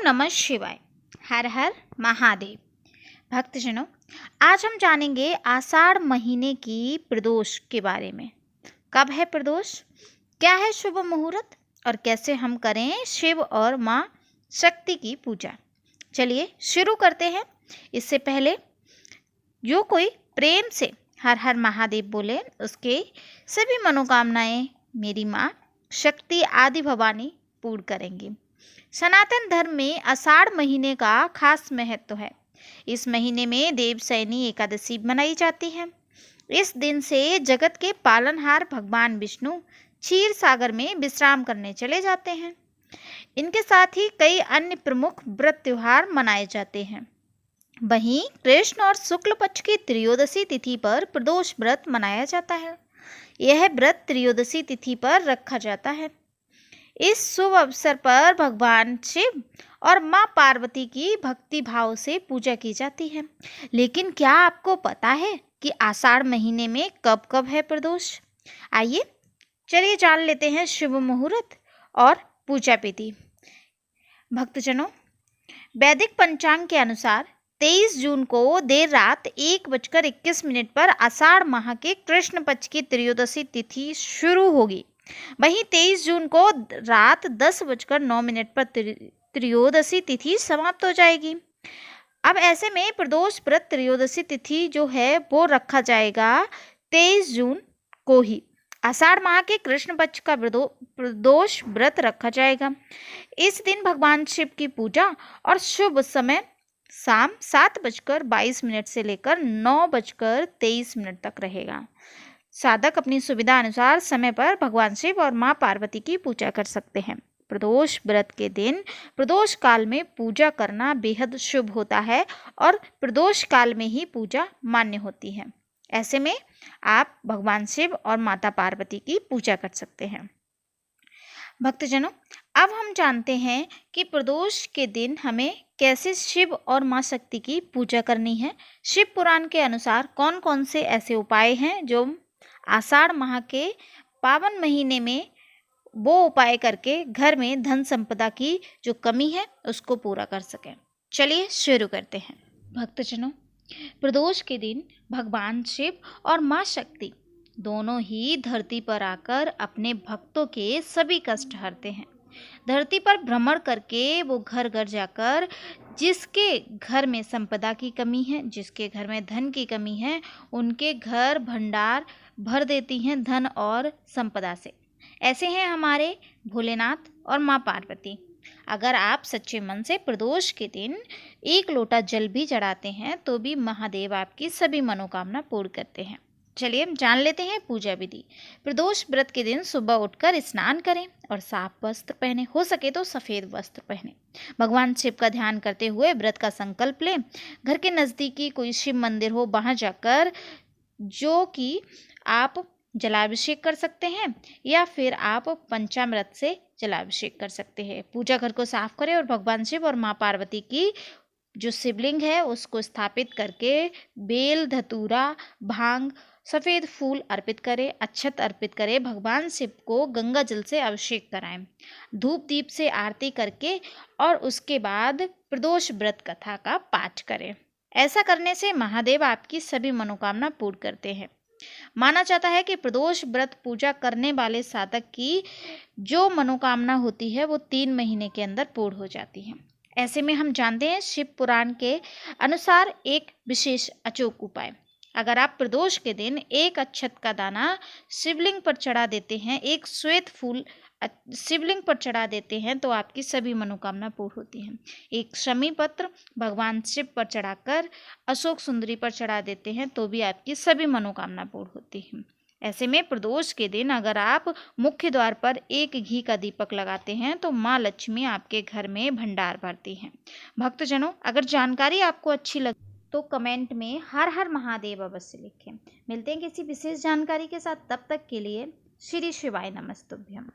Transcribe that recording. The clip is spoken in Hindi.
नमः शिवाय। हर हर महादेव। भक्तजनों, आज हम जानेंगे आषाढ़ महीने की प्रदोष के बारे में। कब है प्रदोष, क्या है शुभ मुहूर्त और कैसे हम करें शिव और माँ शक्ति की पूजा। चलिए शुरू करते हैं। इससे पहले जो कोई प्रेम से हर हर महादेव बोले, उसके सभी मनोकामनाएं मेरी माँ शक्ति आदि भवानी पूर्ण करेंगी। सनातन धर्म में आषाढ़ महीने का खास महत्व है। इस महीने में देवशयनी एकादशी मनाई जाती है। इस दिन से जगत के पालनहार भगवान विष्णु क्षीर सागर में विश्राम करने चले जाते हैं। इनके साथ ही कई अन्य प्रमुख व्रत त्योहार मनाए जाते हैं। वहीं कृष्ण और शुक्ल पक्ष की त्रयोदशी तिथि पर प्रदोष व्रत मनाया जाता है। यह व्रत त्रयोदशी तिथि पर रखा जाता है। इस शुभ अवसर पर भगवान शिव और माँ पार्वती की भक्ति भाव से पूजा की जाती है। लेकिन क्या आपको पता है कि आषाढ़ महीने में कब कब है प्रदोष? आइए चलिए जान लेते हैं शुभ मुहूर्त और पूजा विधि। भक्तजनों, वैदिक पंचांग के अनुसार 23 जून को देर रात 1:21 पर आषाढ़ माह के कृष्ण पक्ष की त्रयोदशी तिथि शुरू होगी। वहीं 23 जून को रात 10:09 पर त्रयोदशी तिथि समाप्त हो जाएगी। अब ऐसे में प्रदोष व्रत त्रयोदशी तिथि जो है वो रखा जाएगा 23 जून को ही। आषाढ़ माह के कृष्ण पक्ष का प्रदोष व्रत रखा जाएगा। इस दिन भगवान शिव की पूजा और शुभ समय शाम 7:22 से लेकर 9:23 तक रहेगा। साधक अपनी सुविधा अनुसार समय पर भगवान शिव और माँ पार्वती की पूजा कर सकते हैं। प्रदोष व्रत के दिन प्रदोष काल में पूजा करना बेहद शुभ होता है और प्रदोष काल में ही पूजा मान्य होती है। ऐसे में आप भगवान शिव और माता पार्वती की पूजा कर सकते हैं। भक्तजनों, अब हम जानते हैं कि प्रदोष के दिन हमें कैसे शिव और माँ शक्ति की पूजा करनी है। शिव पुराण के अनुसार कौन कौन से ऐसे उपाय हैं जो आषाढ़ माह के पावन महीने में वो उपाय करके घर में धन संपदा की जो कमी है उसको पूरा कर सकें। चलिए शुरू करते हैं। भक्तजनों, प्रदोष के दिन भगवान शिव और माँ शक्ति दोनों ही धरती पर आकर अपने भक्तों के सभी कष्ट हरते हैं। धरती पर भ्रमण करके वो घर घर जाकर जिसके घर में संपदा की कमी है, जिसके घर में धन की कमी है, उनके घर भंडार भर देती हैं धन और संपदा से। ऐसे हैं हमारे भोलेनाथ और माँ पार्वती। अगर आप सच्चे मन से प्रदोष के दिन 1 लोटा जल भी चढ़ाते हैं तो भी महादेव आपकी सभी मनोकामना पूर्ण करते हैं। चलिए हम जान लेते हैं पूजा विधि। प्रदोष व्रत के दिन सुबह उठकर स्नान करें और साफ वस्त्र पहने, हो सके तो सफ़ेद वस्त्र पहने। भगवान शिव का ध्यान करते हुए व्रत का संकल्प लें। घर के नज़दीकी कोई शिव मंदिर हो, वहाँ जाकर जो कि आप जलाभिषेक कर सकते हैं या फिर आप पंचामृत से जलाभिषेक कर सकते हैं। पूजा घर को साफ करें और भगवान शिव और माँ पार्वती की जो शिवलिंग है उसको स्थापित करके बेल, धतूरा, भांग, सफ़ेद फूल अर्पित करें, अक्षत अर्पित करें। भगवान शिव को गंगा जल से अभिषेक कराएं, धूप दीप से आरती करके और उसके बाद प्रदोष व्रत कथा का पाठ करें। ऐसा करने से महादेव आपकी सभी मनोकामना पूर्ण करते हैं। माना जाता है कि प्रदोष व्रत पूजा करने वाले साधक की जो मनोकामना होती है वो 3 महीने के अंदर पूर्ण हो जाती है। ऐसे में हम जानते हैं शिव पुराण के अनुसार एक विशेष अचूक उपाय। अगर आप प्रदोष के दिन 1 अक्षत का दाना शिवलिंग पर चढ़ा देते हैं, 1 श्वेत फूल शिवलिंग पर चढ़ा देते हैं तो आपकी सभी मनोकामना पूर्ण होती हैं। 1 शमी पत्र भगवान शिव पर चढ़ाकर अशोक सुंदरी पर चढ़ा देते हैं तो भी आपकी सभी मनोकामना पूर्ण होती है। ऐसे में प्रदोष के दिन अगर आप मुख्य द्वार पर 1 घी का दीपक लगाते हैं तो माँ लक्ष्मी आपके घर में भंडार भरती हैं। भक्तजनों, अगर जानकारी आपको अच्छी लगे तो कमेंट में हर हर महादेव अवश्य लिखें। मिलते हैं किसी विशेष जानकारी के साथ, तब तक के लिए श्री शिवाय नमस्तुभ्यम।